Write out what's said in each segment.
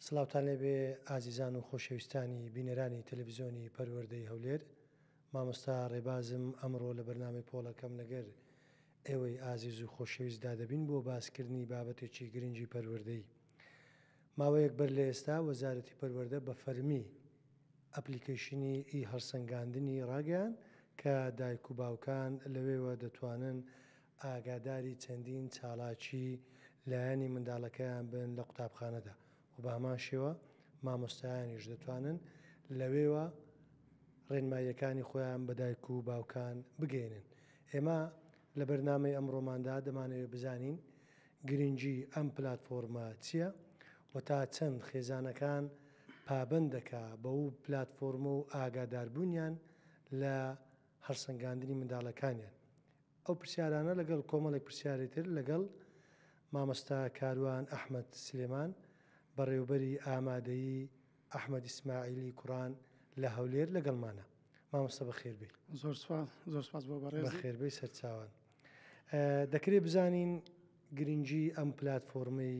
سڵاوتان لێبێ ئازیزان و خۆشەویستانی بینەرانی تەلەڤیزیۆنی پەروەردەی هەولێر. مامۆستا ڕێبازم ئەمڕۆ لە بەرنامەی پۆڵەکەم لەگەر ئێوەی ئازیز و خۆشەویستدا دەبین بۆ باسکردنی بابەتێکی گرنگی پەروەردەی. ماوەیەک بەر لە ئێستا وەزارەتی پەروەردە بە فەرمی ئەپلیکیشنی هەڵسەنگاندنی ڕاگەیان کە دایک و باوکان لەوێوە دەتوانن ئاگاداری چەندین چالاکی لایەنی منداڵەکەیان بن لە قوتابخانەدا و بە هەمان شێوە مامۆستایانیش دەتوانن لەوێوە ڕێنماییەکانی خۆیان بە دایک و باوکان بگەێنن. ئێمە لە بەرنامەی ئەمڕۆماندا دەمانەوێت بزانین گرنگی ئەم پلاتفۆرمە چییە و تا چەند خێزانەکان پابند دەکا بە و پلاتفۆرمە و ئاگاداربوونیان لە هەڵسەنگاندنی منداڵەکانیان. ئەو پرسیارانە لەگەڵ کۆمەڵێک پرسیاری تر لەگەڵ مامۆستا کاروان ئەحمەد سلێمان بەڕێوەبەری ئامادەیی ئەحمەد ئیسماعیلی کوڕان لە هەولێر لەگەڵمانە. مامۆستا بەخێربێ. زۆر سپاس بۆ بەڕێز. بەخێربەی سەرچاوان. دەکرێت بزانین گرنگی ئەم پلاتفۆرمەی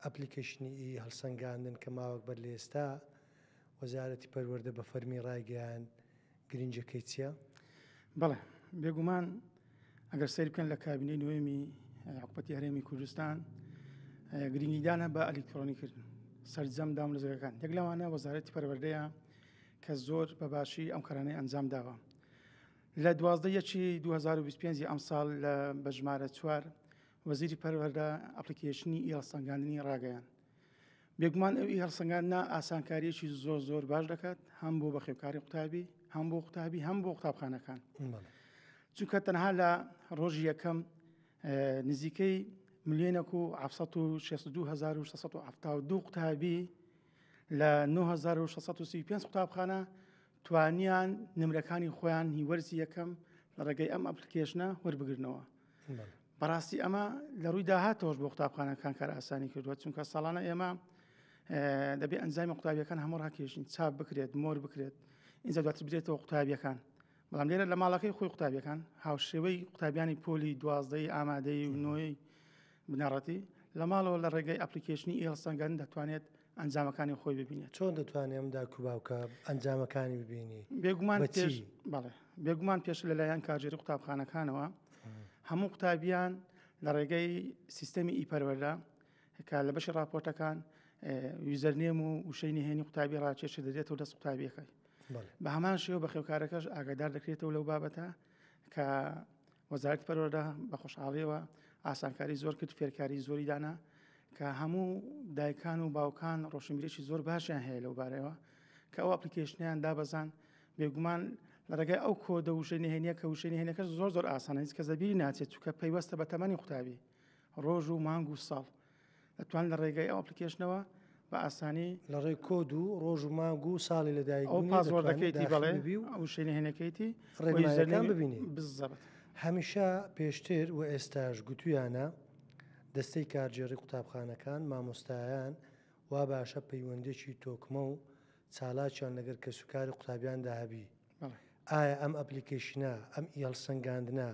ئەپلیکیشنی هەڵسەنگاندن کە ماوەک بەر لە ئێستا وەزارەتی پەروەردە بە فەرمی ڕایگەیان گرنجەکەی چییە؟ بەڵێ بێگومان ئەگەر سەیر بکەن لە کابینەی نوێمی حکوومەتی هەرێمی کوردستان گرنگیدانە بە ئەلیکترۆنیکردن سەرجەم دامەزگەکان. یەک لەوانە وەزارەتی پەروەردەیە کە زۆر بەباشی ئەم کارانەی ئەنجام داوە. لە 12/2025 ئەم ساڵ لە بەژمارە 4 وەزیری پەروەردە ئەپلیکیشنی هەڵسەنگاندنی ڕاگەیان. بێگومان ئەو هەڵسەنگاندنە ئاسانکاریەکی زۆر باش دەکات هەم بۆ بەخێوکاری قوتابی، هەم بۆ قوتابی، هەم بۆ قوتابخانەکان. چونکە تەنها لە ڕۆژی یەکەم نزیکەی 1,762,672 قوتابی لە 9,635 قوتابخانە توانیان نمرەکانی خۆیان هیوەرزی یەکەم لە ڕێگەی ئەم ئەپلیکیشنە وەربگرنەوە. بەڕاستی ئەمە لە ڕووی داهاتەوەش بۆ قوتابخانەکان کار ئاسانی کردووە، چونکە ساڵانە ئێمە دەبێت ئەنجامی قوتابیەکان هەموو ڕاکێشین چاپ بکرێت، مۆر بکرێت، اینجا دواتر برێتەوە قوتابیەکان. بەڵام لێرە لە ماڵەکەی خۆی قوتابیەکان هاوشێوەی قوتابیانی پۆلی 12 ئامادەی و نۆی بنەڕەتی لە ماڵەوە لە ڕێگەی ئەپلیکیشنی هەڵسەنگاندن دەتوانێت ئەنجامەکانی خۆی ببینێت. چۆن دەتوانێت ئەم دایک و باوکە ئەنجامەکانی ببینی؟ بێگومان پێش لەلایەن کارژێری قوتابخانەکانەوە هەموو قوتابیان لە ڕێگەی سیستەمی ئیپەروەردە کە لە بەشی راپۆرتەکان یوزەرنێم و وشەی نهێنی قوتابی ڕاکێشە دەدرێتەوە دەست قوتابیەکەی. بە هەمان شێوە بەخێوکارەکەش ئاگادار دەکرێتەوە لەو بابەتە کە وەزارەتی پەروەردە بە خۆشحاڵیەوە ئاسانکاری زۆر کرد، فێرکاری زۆری دانا کە هەموو دایکان و باوکان ڕۆشنبیرێکی زۆر باشیان هەیە لەو بارەوە کە ئەو ئەپلیکیشنیان دابەزان. بێگومان لە ڕێگای ئەو کۆدە وشەی نهێنیە کە وشەی نهێنەکەش زۆر ئاسانە، هیچ کەس دەبیری ناچێت چونکە پەیوەستە بە تەمەنی قوتابی ڕۆژ و مانگ و ساڵ دەتوان لە ڕێگای ئەو ئەپلیکیشنەوە بە ئاسانی لە ڕێی کۆد و ڕۆژ و مانگ و ساڵی لەدایک ئەو پاسوەردەکەیتی بەڵێ وشەی نهێنەکەیتی ڕێنماییەکان ببینی. بزەبێت هەمیشە پێشتر و ئێستاش گوتویانە دەستەی کارژێری قوتابخانەکان مامۆستایان وا باشە پەیوەندێکی تۆکمە و چالاکیان لەگەر کە سوکاری قوتابیاندا هەبی. ئایا ئەم ئەپلیکیشنە ئەم هەڵسەنگاندنە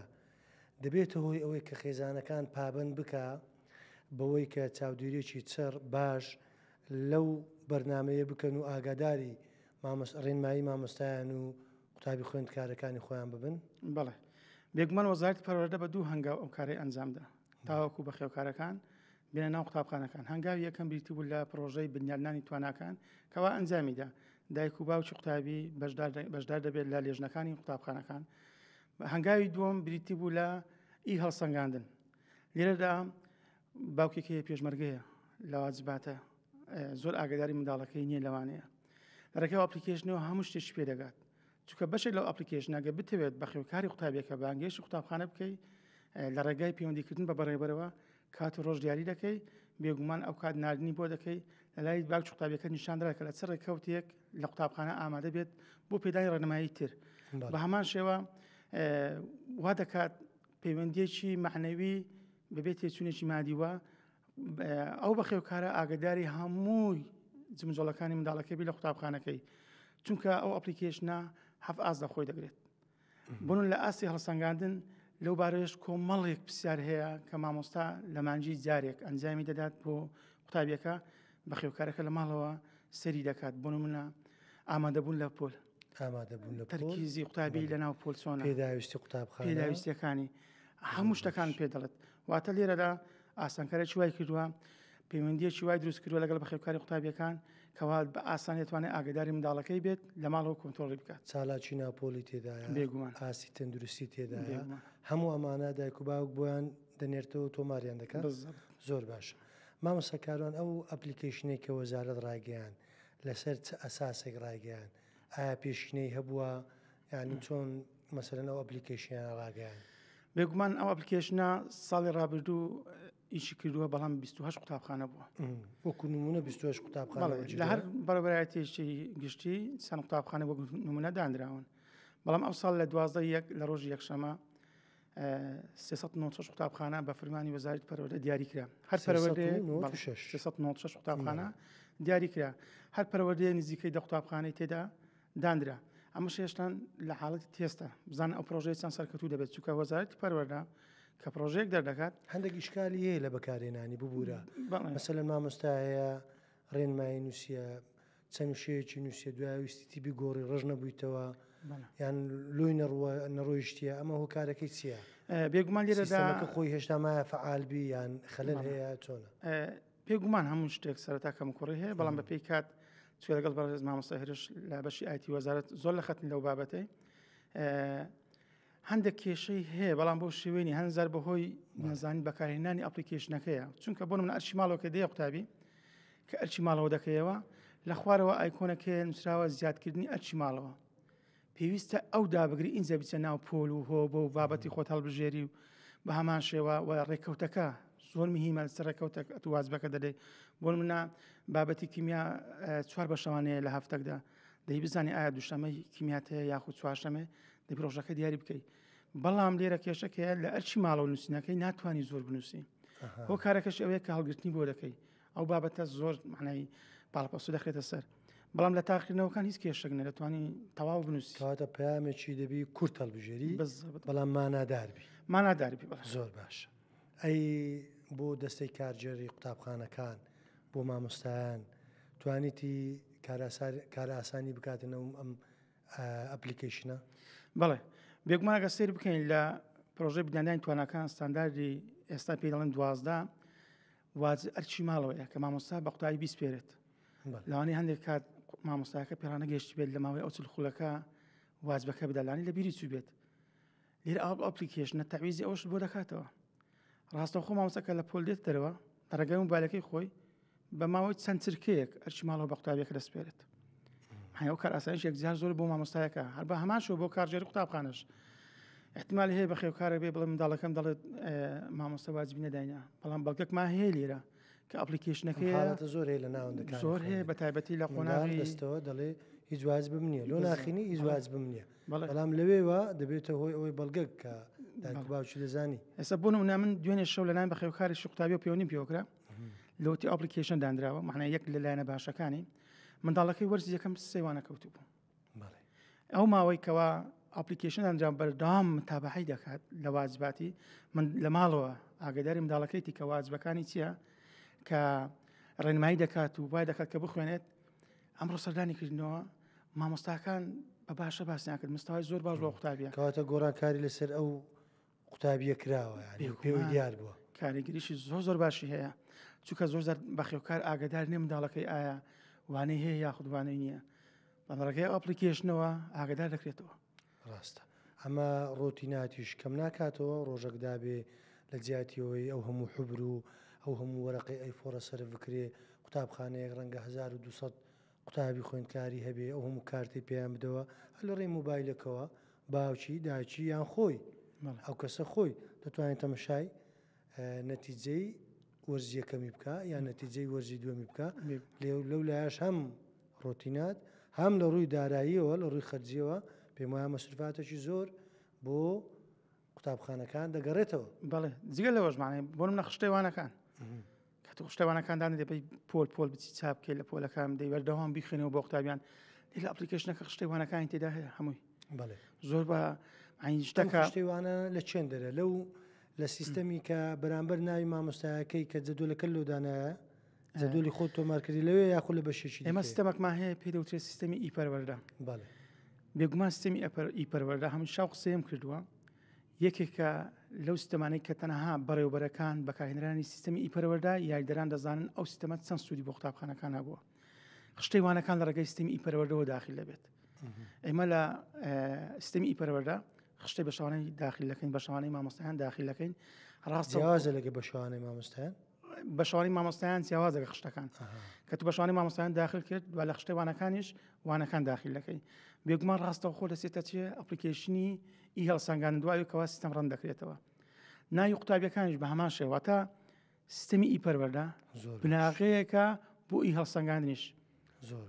دەبێتە هۆی ئەوەی کە خێزانەکان پابند بکە بەوەی کە چاودێریێکی چڕ باش لەو بەرنمەیە بکەن و ئاگاداری ڕێنمایی مامۆستایان و قوتابی خوێندکارەکانی خۆیان ببن؟ بەڵێ بێگومان وەزارەتی پەروەردە بە دوو هەنگاو ئەو کارەی ئەنجامدا تاوەکو بەخێوکارەکان بێنە ناو قوتابخانەکان. هەنگاوی یەکەم بریتی بوو لە پرۆژەی بنیادنانی تواناکان کەوا ئەنجامیدا دایک و باوکی قوتابی بەشدار دەبێت لە لێژنەکانی قوتابخانەکان. هەنگاوی دووەم بریتی بوو لە هەڵسەنگاندن. لێرەدا باوکێکی پێشمەرگەیە لە واجباتە زۆر ئاگاداری منداڵەکەی نییە لەوانەیە لە ڕێگەی ئەپلیکیشنەوە هەموو شتێکی پێ دەگات، چونکە بەشێک لەو ئەپلیکیشنەگە بتەوێت بەخێوکاری قوتابیەکە بانگێشی قوتابخانە بکەی لە ڕێگای پەیوەندیکردن بە بەڕێبەرەوە کات و ڕۆژ دیاری دەکەی. بێگومان ئەو کات نردنی بۆ دەکەی لە لای باوکی قوتابیەکە نیشاندرا کە لە چ ڕێکەوتێک لە قوتابخانە ئامادە بێت بۆ پێدانی ڕێنمایی تر. بە هەمان شێوە وا دەکات پەیوەندیەکی معنەوی بەبێت تێچوونێکی مادیوە ئەو بەخێوکارە ئاگداری هەمووی جمجۆڵەکانی منداڵەکەی بی لە قوتابخانەکەی، چونکە ئەو ئەپلیکیشنە هەف ئاس دەخۆی دەگرێت. بوون لە ئاسی هەڵسەنگاندن لەو بارەیەش کۆمەڵێک پرسیار هەیە کە مامۆستا لە مانجی جارێک ئەنجامی دەدات بۆ قوتابیەکە بەخێوکارەکە لە ماڵەوە سەری دەکات بۆ نمونە ئامادەبوون لە پۆل ئامادەبوون لە پۆل تەرکیزی قوتابی لە ناو پۆلسۆنە پێداویستی قوتابخانە پێداویستیەکانی هەموو شتەکان پێ دەڵێت واتە لێرەدا ئاسانکارێکی وای کردووە پەیوەندیەکی وای دروست کردووە لەگەڵ بەخێوکاری قوتابیەکان کەوا بە ئاسان دەتوانێت ئاگداری منداڵەکەی بێت لە ماڵەوە کۆنتۆڵی بکات چالاکی ناپۆلی تێدایە بێگومان ئاسی تەندروستی تێدایە بێگومان. هەموو ئەمانە دایک و باوک بۆیان دەنێرتەوە تۆماریان دەکات بالضبط. زۆر باشە مامۆستاکاران ئەو ئەپلیکیشنێک کە وەزارەت ڕاگەیان لەسەر چ ئەساسێک ڕاگەیان ئایا پێشینەی هەبووە یانی چۆن مەسەرەن ئەو ئەپلیکیشنیان ڕاگەیان بێگومان ئەو ئەپلیکیشنە ساڵی ڕابردوو ئیشی کردووە بەڵام 28 قوتابخانە بووە وەکو نمونە 28 قوتابخانە لە هەر بەڕێبەرایەتێکی گشتی سەن قوتابخانە بۆ نمونە دانراون بەڵام ئەو ساڵ لە 12 لە ڕۆژی یەکشەمە 396 قوتابخانە بە فەرمانی وەزارەتی پەروەردە دیاری کرا هەر پەروەردەیەک 396 قوتابخانە دیاری کرا هەر پەروەردەیە نزیکەی 10 قوتابخانەی تێدا دانرا ئەمە شێشتان لە حاڵەتی تێستە بزان ئەو پرۆژەی چەند سەرکەوتوو دەبێت چووکە وەزارەتی پەروەردە کە پرۆژەیەک دەردەکات هەندێک ئیشکالی هەیە لە بەکارهێنانی ببوورە مەسەلەن مامۆستایە ڕێنمایی نووسە چەند شەیەکی نووسە دوایویستی تیبی گۆڕی ڕژ نەبوویتەوە یان لۆی نەڕۆیشتیە ئەمە هۆکارەکەی چییە؟ بێگومان لێرەدا خۆی هێشتا مایە فعالبی یان خەلل هەیە چۆنە؟ پێگومان هەموو شتێک سەرەتا کەم کوڕی هەیە بەڵام بە پێی کات چوە لەگەڵ بەڕێز مامۆستا هێرش لە بەشی ئایتی وەزارەت زۆر لە خەتن لەو بابەتەی هەندێک کێشەی هەیە بەڵام بۆ شێوێنی هەنزار بەهۆی نەزانی بەکارهێنانی ئەپلیکیشنەکەیە چونکە بۆ منە ئەرچی ماڵەوە کە دەیە قوتابی کە ئەرچی ماڵەوە دەکەیەوە لە خوارەوە ئایکۆنەکە نووسراوە زیادکردنی ئەرچی ماڵەوە پێویستە ئەو دابگری ئینجا بچە ناو پۆل و هۆ بۆ بابەتی خۆت هەڵبژێری و بە هەمان شێوە و ڕێککەوتەکە زۆر مهمە سەر ڕێککەوتە واجبەکە دەدەی بۆ منە بابەتی کیمیا 4 بەشەوانەیە لە هەفتەکدا دەی بزانانی ئایا دووشەمەی کیمیات هەیە یاخود چوارشەمە دەی پرۆژەکە دیاری بکەیت بەڵام لێرە کێشەکەیە لە ئەرچی ماڵەوە نووسینەکەی ناتوانانی زۆر بنووسی بۆ کارەکەش ئەوەیە کە هەڵگرتنی بۆ دەکەی ئەو بابەتە زۆر معنای پاڵپەسو دەخێتە سەر بەڵام لە تاقیکردنەوەکان هیچ کێشەک نە دەتوانانی تەواو بنووسی کاتە پامێکی دەبی کورت هەڵبژێری بەڵام ماناداربی ماناداربی زۆر باشە ئەی بۆ دەستەی کارجێری قوتابخانەکان بۆ مامۆستایان توانیتی کار ئاسانی بکاتنەوە ئەم ئەپلیکیشنە بەڵێ بێگومانەکە سیر بکەین لە پرۆژەی بنیادانی توانەکان ستانداردی ئێستا پێی دەڵێن 12 واز ئەرچی ماڵەوەیە کە مامۆستا بە قوتابی بیسپێرێت لەوانەیە هەندێک کات مامۆستاکە پێڕانە گەشتی بێت لە ماوەی ئەو خولەکە واجبەکە بدەلانی لە بیری چوو بێت لێرە ئەپلیکیشنە تەویزی ئەوش بۆ دەکاتەوە ڕاستەوخۆ مامۆستاکە لە پۆل دێت دەرەوە ڕێگەی موبایلەکەی خۆی بە ماوەی چەند چرکەیەک ئەرچی ماڵەوە بە قوتابیەکە دەسپێرێت هەیە کار ئاسانیش یەکجار زۆر بۆ مامۆستایەکە هەر بە هەمان شو بۆ کارژێری قوتابخانەش احتمالی هەیە بە خێوکارە بێ بڵێ منداڵەکەم دەڵێت مامۆستا واجبی نەداینە بەڵام بەڵگەکمان هەیە لێرە کە ئەپلیکیشنەکەی زۆر هەیە لە ناوەندەکان زۆر هەیە بە تایبەتی لە قۆناغی دەستەوە دەڵێ هیچ واجبم نییە لۆ ناخینی هیچ واجبم نییە بەڵام لەوێوە دەبێتە هۆی ئەوەی بەڵگەک کە دایک باوکی دەزانی ئێستا بۆ نمونە من دوێنێ شەو لەلایەن بە خێوکاری قوتابی و پەیوەندیم پێوەکرا لەوتی ئەپلیکیشن دانراوە معنای یەک لەلایەنە باشەکانی منداڵەکەی وەرزی یەکەم سێوانە کەوتو بوو ئەو ماوەی کەوا ئەپلیکیشن ئەنجام بەردەوام متابعەی دەکات لە واجباتی من لە ماڵەوە ئاگداری منداڵەکەیتی کە واجبەکانی چییە کە ڕێنمایی دەکات و وای دەکات کە بخوێنێت ئەمڕۆ سەردانی کردنەوە مامۆستاکان بە باشە باسییان کرد مستەوای زۆر باش بۆ قوتابیە کەواتە گۆڕانکاری لەسەر ئەو قوتابیە کراوە پێوەی دیار بووە کاریگەریشی زۆر باشی هەیە چونکە زۆر بە خێوکار ئاگدار نیە منداڵەکەی ئایا وانەی هەیە یاخودوانەی نییە بەڕێگەی ئەپلیکیشنەوە ئاگدار دەکرێتەوە ڕاستە ئەمە ڕۆتیناتیش کەم ناکاتەوە ڕۆژێکدا بێ لە جیاتیەوەی ئەو هەموو حبر و ئەو هەموو وەرەقی ئەیفۆرە سەر بکرێ قوتابخانەیەک ڕەنگە 1200 قوتابی خوێندکاری هەبێ ئەو هەموو کارتی پێیان بدەوە لە ڕێی موبایلەکەوە باوکی داچی یان خۆی ئەو کەسە خۆی دەتوانێت تەمەشای نەتیجەی وەرزی یەکەمی بکە یان نەتیجەی وەرزی دووەمی بکە لەو لایەش هەم ڕۆتینات هەم لە ڕووی داراییەوە لە ڕووی خەرجیەوە پێم وایە مەسروفاتێکی زۆر بۆ قوتابخانەکان دەگەڕێتەوە بەڵێ جگە لەوەژمانێ بۆ منە خشتێوانەکان کە تو خشتێوانەکاندان دەبی پۆل بچی چاپ بکەیت لە پۆلەکان دەی وەردەوام بیخێنەوە بۆ قوتابیان لە ئەپلیکیشنەکە خشتێوانەکانی تێدا هەیە هەمووی زۆر بە شتەکە خشتێوانە لە چێن دەرە لەو لە سیستەمی کە بەرامبەر ناوی مامۆستایەکەی کە جەدولەکە لۆدانایە زەدۆلی خۆت تۆمارکردی لەوێ یاخۆ لە بەشێکی ئێمە سیستەمەکمان هەیە پێ دەوترێت سیستەمی ئیپەروەردە. بەڵێ بێگومان سیستەمی ئیپەروەردە هەموو شاو قسەیەم کردووە یەکێکە لەو سیستەمانەی کە تەنەها بەڕێوەبەرەکان بەکارهێنرانی سیستەمی ئیپەروەردە یاریدەران دەزانن ئەو سیستەمە چەند سوودی بۆ قوتابخانەکان هەبووە. خشتەیوانەکان لە ڕێگەی سیستەمی ئیپەروەردەوە داخل دەبێت. ئێمە لە سیستەمی ئیپەروەردە خشتەی بەشەوانەی داخلەکەین بەشەوانەی مامۆستایان داخلەکەین ڕاستە جیاوازە لەگە بەشەوانەی مامۆستایان بەشەوانی مامۆستایان جیاوازە لە خشتەکان کە تو بەشەوانی مامۆستایان داخل کرد و لە خشتەی وانەکانیش وانەکان داخلەکەی بێگومان ڕاستەوە خۆ دەسێتە چێ ئەپلیکیشنی ئی هەڵسەنگان دوای کەوا سیستەم ڕەن دەکرێتەوە ناوی قوتابیەکانیش بە هەمان شێواتە سیستەمی ئیپەروەردە بناغەیەکە بۆ ئی هەڵسەنگاندنیش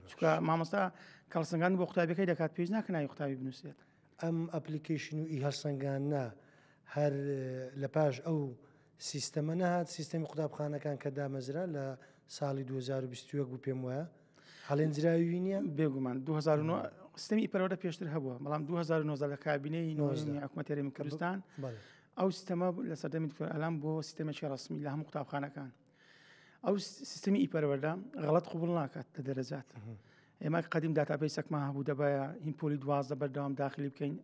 چونکە مامۆستا کە هەڵسەنگان بۆ قوتابیەکەی دەکات پێویست ناکە ناوی قوتابی بنووسێت. ئەم ئەپلیکیشن و ئی هەڵسەنگانە هەر لە پاش ئەو سیستەمە نەهات سیستەمی قوتابخانەکان کە دامەزرا لە ساڵی 2021 بوو پێم وایە هەڵێنجراوی نییە بێگومان 2009 سیستەمی ئیپەروەردە پێشتر هەبووە بەڵام 2009 لە کابینەی حکوومەتی هەرێمی کوردستان ئەو سیستەمە لە سەردەمی دکتۆر ئەلام بۆ سیستەمێکی ڕسمی لە هەموو قوتابخانەکان ئەو سیستەمی ئیپەروەردە غەڵەت قوبوڵ ناکات لە دەرەجات ئێمە قەدیم داتابیسێکمان هەبوو دەبایە هین پۆلی 12 بەردەوام داخلی بکەین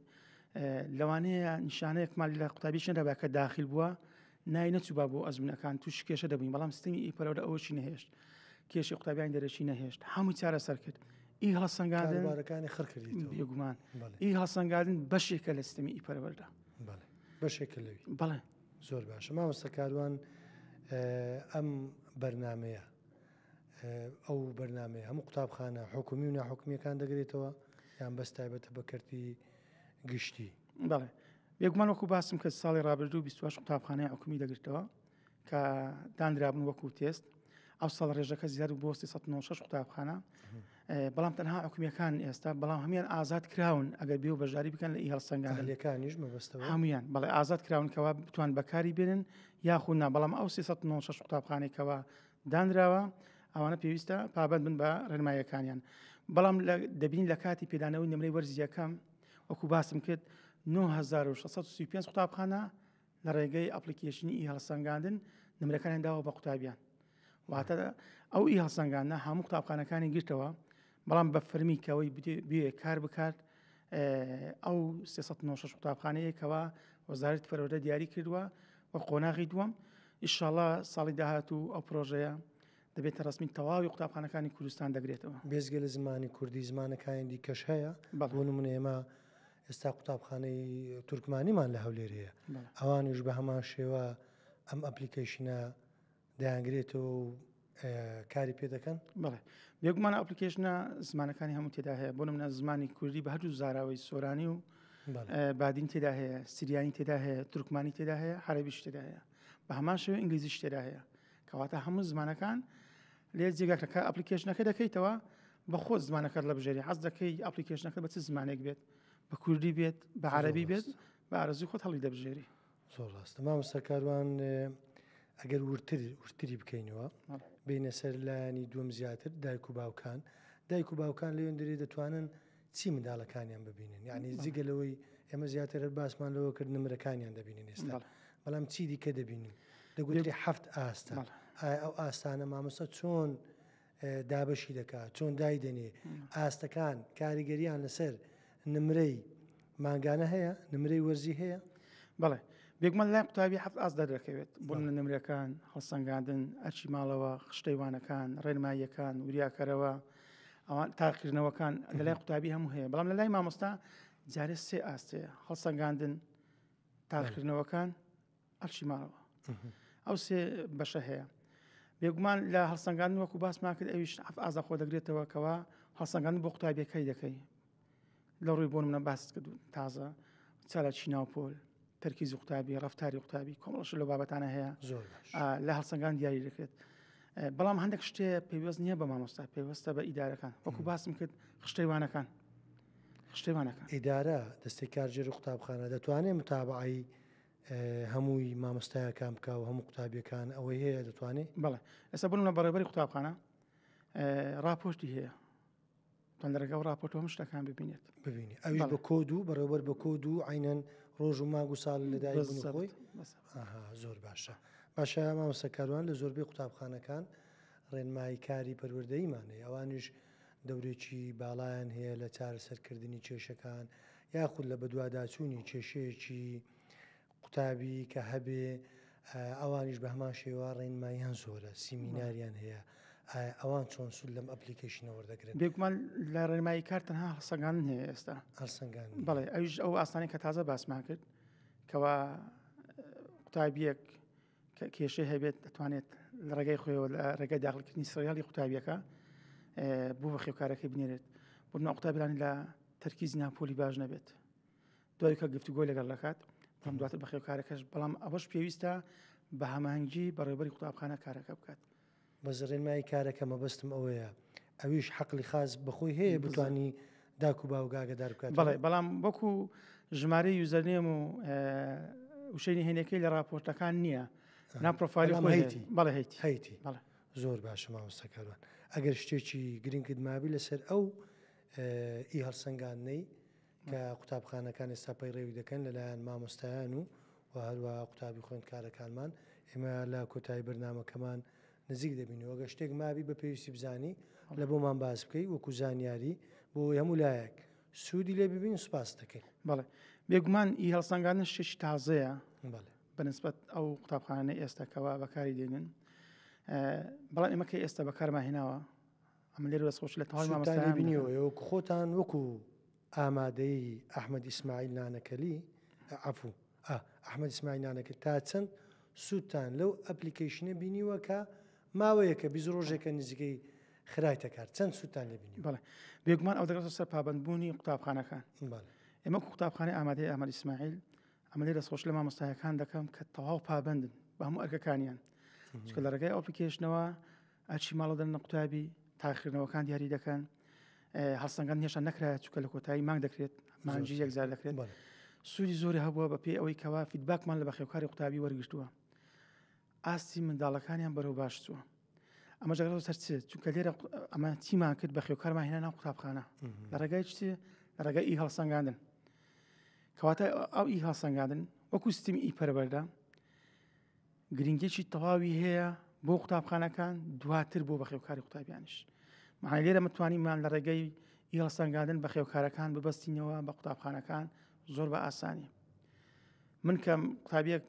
لەوانەیە نیشانەیەکمان لە قوتابیشن دەبا کە داخل بووە نای نەچووبا بۆ ئەزمونەکان توش کێشە دەبووین بەڵام سیستەمی ئیپەروەردە ئەوەشی نەهێشت کێشی قوتابیان دەرەشی نەهێشت هەموو چارەسەر کرد ئی هەڵسەنگاندنەکانی خڕکردی بێگومان ئی هەڵسەنگاندن بەشێکە لە سیستەمی ئیپەروەردە بەشێکە لەوی بەڵێ زۆر باشە مامۆستا کاروان ئەم بەرنمەیە ئەو بەرنمەیە هەموو قوتابخانە حکومی و ناحکومیەکان دەگرێتەوە یان بەس تایبەتە بەکردی گشتی بەڵێ بێگومان وەکو باسم کە ساڵی ڕابردوو 28 قوتابخانەی حکومی دەگرێتەوە کە دانرابن وەکو تێست ئەو ساڵ ڕێژەکە زیاد بۆ 396 قوتابخانە بەڵام تەنها حکومیەکان ئێستا بەڵام هەمیان ئازاد کراون ئەگەر بێ و بەشداری بکەن لە ئی هەڵسەنگانەکانیش مەبەستەوە هەمویان بەڵێ ئازاد کراون کەوا بتوان بەکاری بێنن یاخود نا بەڵام ئەو 396 قوتابخانێکەوە دانراوە ئەوانە پێویستە پابند بن بە ڕێنماییەکانیان بەڵام دەبین لە کاتی پێدانەوەی نمرەی وەرزیەکەم وەکو باسم کرد 9635 قوتابخانە لە ڕێگەی ئەپلیکیشنی ئی هەڵسەنگاندن نمرەکانیان داوە بە قوتابیان واتە ئەو ئی هەڵسەنگانە هەموو قوتابخانەکانی گرتەوە بەڵام بە فەرمیکەوەی بێ کار بکات ئەو 396 قوتابخانەیەکەوە وەزارەتی پەروەردە دیاری کردووە وە قۆناغی دووەم ئینشاڵڵا ساڵی داهاتوو ئەو پرۆژەیە دەبێتە ڕسمی تەواوی قوتابخانەکانی کوردستان دەگرێتەوە بێزگە لە زمانی کوردی زمانەکانی دیکەش هەیە بۆ نمونە ئێمە ئێستا قوتابخانەی تورکمانیمان لە هەولێر هەیە ئەوانیش بە هەمان شێوە ئەم ئەپلیکیشنە دەیانگرێتەوە و کاری پێ دەکەن بڵێ بێگومانە ئەپلیکیشنە زمانەکانی هەموو تێدا هەیە بۆ منە زمانی کوردی بە هەردوو زاراوەی سۆرانی و بادین تێدا هەیە سریانی تێدا هەیە تورکمانی تێدا هەیە عەرەبیش تێدا هەیە بە هەمان شێوە ئینگلیزیش تێدا هەیە کەواتە هەموو زمانەکان لێ جێگاکە ئەپلیکیشنەکە دەکەیتەوە بە خۆت زمانەکەت لە بژێری حەز دەکەی ئەپلیکیشنەکە بە چ زمانێک بێت بە کوردی بێت بە عەرەبی بێت بە ئارەزوی خۆت هەڵی دەبژێری زۆر ڕاستە مامۆستا کاروان ئەگەر ورتری بکەینەوە بینە سەر لایانی دووەم زیاتر دایک و باوکان لەوێن دەرێ دەتوانن چی منداڵەکانیان ببینن یعنی جگە لەوەی ئێمە زیاتر باسمان لەوە کرد نمرەکانیان دەبینن ئێستا بەڵام چی دیکە دەبینین دەگوتری هەفت ئاستا ئەو ئاستانە مامۆستا چۆن دابەشی دەکات چۆن دایدەنێ ئاستەکان کاریگەریان لەسەر نمرەی ماگانە هەیە نمرەی وەرزی هەیە بەڵێ بێگومان لای قوتابی هەفت ئاست دەدەکەوێت بۆ منە نمرەکان هەڵسەنگاندن ئەرچی ماڵەوە خشتەیوانەکان ڕێنماییەکان وریاکەرەوە ئەوان تاقیکردنەوەکان لە لای قوتابی هەموو هەیە بەڵام لە لای مامۆستا جارێ سێ ئاستەیە هەڵسەنگاندن تاقیکردنەوەکان ئەرچی ماڵەوە ئەو سێ بەشە هەیە بێگومان لە هەڵسەنگاندن وەکو باسمان کرد ئەویش هەفت ئازا خۆ دەگرێتەوە کەوا هەڵسەنگاندن بۆ قوتابیەکەی دەکەی لە ڕووی بۆ منە باست کردو تازە چالاکی ناوپۆل تەرکیزی قوتابی ڕەفتاری قوتابی کۆمەڵش لە بابەتانە هەیە لە هەڵسەنگان دیاری دەکرێت بەڵام هەندێک شتێ پێویست نییە بە مامۆستا پێوەستە بە ئیدارەکان وەکو باسم کرد خشتەیوانەکان ئیدارە دەستی کارژێری قوتابخانە دەتوانێت متابعی هەمووی مامۆستایەکان بکە و هەموو قوتابیەکان ئەوەی هەیە دەتوانێت بەڵێ ئێستا بنە بەڕێبەری قوتابخانە راپۆرتی هەیە لەرەگە و راپۆرت هەموو شتەکان ببینێت ئەویش بە کۆد و بەڕێوەبەر بە کۆد و عینەن ڕۆژ و مانگ و ساڵ لەدایک خۆی زۆر باشە مامۆستا کاروان لە زۆربەی قوتابخانەکان ڕێنمایی کاری پەروەردەییمانەیە ئەوانش دەورێکی باڵایان هەیە لە چارەسەرکردنی کێشەکان یاخود لە بەدواداچوونی کێشەیەکی قوتابی کە هەبێ ئەوانیش بە هەمان شێوە ڕێنماییان زۆرە سیمیناریان هەیە ئەوان چۆن سود لەم ئەپلیکیشنە وەردەگرن بێگومان لە ڕێنمایی کار تەنها هەڵسەنگاندن هەیە ئێستا هەڵسەنگان بەڵێ ئەویش ئەو ئاسانی کە تازە باسمان کرد کەوا قوتابیەک کە کێشەی هەبێت دەتوانێت لە ڕێگەی خۆیەوە لە ڕێگەی داخلکردنی سریالی قوتابیەکە بۆ بە خێوکارەکەی بنێرێت بۆ منە قوتابیانی لە تەرکیز ناپۆلی باش نەبێت دوای کە گفتوگۆی لەگەڵ دەکات بەڵام دواتر بە خێوکارەکەش بەڵام ئەوەش پێویستە بە هەمانگی بەڕێوەبەری قوتابخانە کارەکە بکات بەز ڕێنمایی کارەکە مەبەستم ئەوەیە ئەویش حەقلی خاص بەخۆی هەیە بتوانی داک و باوگاگەدار بکات بەڵێ بەڵام وەکو ژمارەی یوزەرنێم و وشەی هێنەکەی لە راپۆرتەکان نییە ناپۆفایلی هەیتی بەڵێ هەیتی بەڵێ زۆر باشە مامۆستاکاران ئەگەر شتێکی گرنگت مابی لەسەر ئەو ئی هەڵسەنگاندنەی کە قوتابخانەکان ئێستا پەیڕێوی دەکەن لەلایەن مامۆستایان و هەروە قوتابی خوێندکارەکانمان ئێمە لە کۆتایی بەرنامەکەمان نزیک دەبینەوە گە شتێک مابی بە پێویستی بزانی لە بۆمان باز بکەی وەکو زانیاری بۆ هەموو لایەک سوودی لێ ببین سوپاس دەکەین بەڵێ بێگومان ئی هەڵسەنگاندن شتێکی تازەیە بەڵێ بەنسبەت ئەو قوتابخانە ئێستاکەوە بەکاری دێنن بەڵام ئێمە کە ئێستا بەکارمان هێناوە ئەمە لێرە دەستخۆش لە تەواوی مامۆستایان بینیەوە وەکو خۆتان وەکو ئامادەی ئەحمەد ئیسماعیل نانەکەلی عەفوو ئەحمەد ئیسماعیل نانەکە تا چەند سوودتان لەو ئەپلیکیشنە بینیوە کە ماوەیە کە 20 ڕۆژێکە نزیکەی خرایتە کار چەند سوودتان لێ بینی بەڵێ بێگومان ئەو دەگرێتە سەر پابەندبوونی قوتابخانەکان بەڵێ ئێمە قوتابخانەی ئامادەی ئەحمەد ئیسماعیل ئەمە لێرە دەستخۆش لە مامۆستایەکان دەکەم کە تەواو پابەندن بە هەموو ئەرکەکانیان چکە لە ڕێگای ئەپلیکیشنەوە ئاچی ماڵە دەرنە قوتابی تاخیرنەوەکان دیاری دەکەن هەڵسەنگاند هێشتا نەکرایە چکە لە کۆتایی مانگ دەکرێت مانجی یەکزار دەکرێت سوودی زۆری هەبووە بە پێی ئەوەی کەوا فیدباکمان لە بەخێوکاری قوتابی وەرگشتووە ئاستی منداڵەکانیان بەرەو باش چووە ئەمە جگەڵ سەرچێت چونکە لێرە ئەمە چیمان کرد بە خێوکارمان هێنا ناو قوتابخانە لە ڕێگای چی لە ڕێگای ئی هەڵسەنگاندن کەواتە ئەو ئی هەڵسەنگاندن وەکو سیستمی ئی پەروەردە گرنگێکی تەواوی هەیە بۆ قوتابخانەکان دواتر بۆ بەخێوکاری قوتابیانش معنی لێرە متوانیمان لە ڕێگەی ئی هەڵسەنگاندن بەخێوکارەکان ببەستینەوە بە قوتابخانەکان زۆر بە ئاسانی من کە قوتابیەک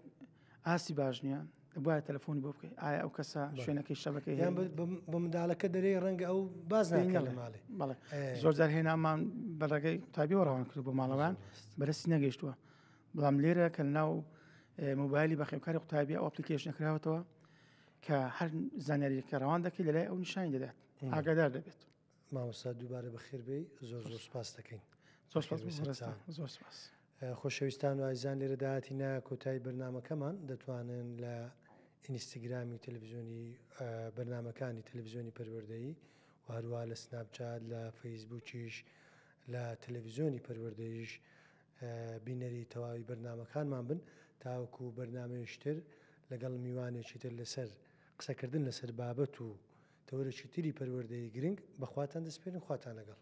ئاسی باش نییە دەبایە تەلەفۆنی بۆ بکەیت ئایا ئەو کەسە شوێنەکەی شەبەکەی یان بە منداڵەکە دەرێ ڕەنگە ئەو باز ناکەن لە ماڵێ بەڵێ زۆر جار هێنامان بە ڕێگەی قوتابی وەڕەوان کرد بۆ ماڵەوان بەرەستی نەگەیشتووە بەڵام لێرە کە ناو مۆبایلی بەخێوکاری قوتابی ئەو ئەپلیکیشنە کراوەتەوە کە هەر زانیاریەکە ڕەوان دەکەی لەلای ئەو نیشانی دەدات ئاگادار دەبێت مامۆستا دووبارە بەخێر بێ زۆر زۆر سپاس دەکەین زۆر سپاس خۆشەویستان و ئایزان لێرە داهاتینە کۆتایی بەرنمەکەمان دەتوانن لە ئینستاگرامی تەلەڤیزیۆنی بەرنمەکانی تەلەڤیزیۆنی پەروەردەیی و هەروە لە سناپچات لە فەیسبووکیش لە تەلەڤیزیۆنی پەروەردەیش بینەری تەواوی بەرنمەکانمان بن تاوەکو بەرنامەیشتر لەگەڵ میوانێکی تر لەسەر قسەکردن لەسەر بابەت و تەورەکی تری پەروەردەیی گرنگ بەخواتان دەسپێرن خواتان لەگەڵ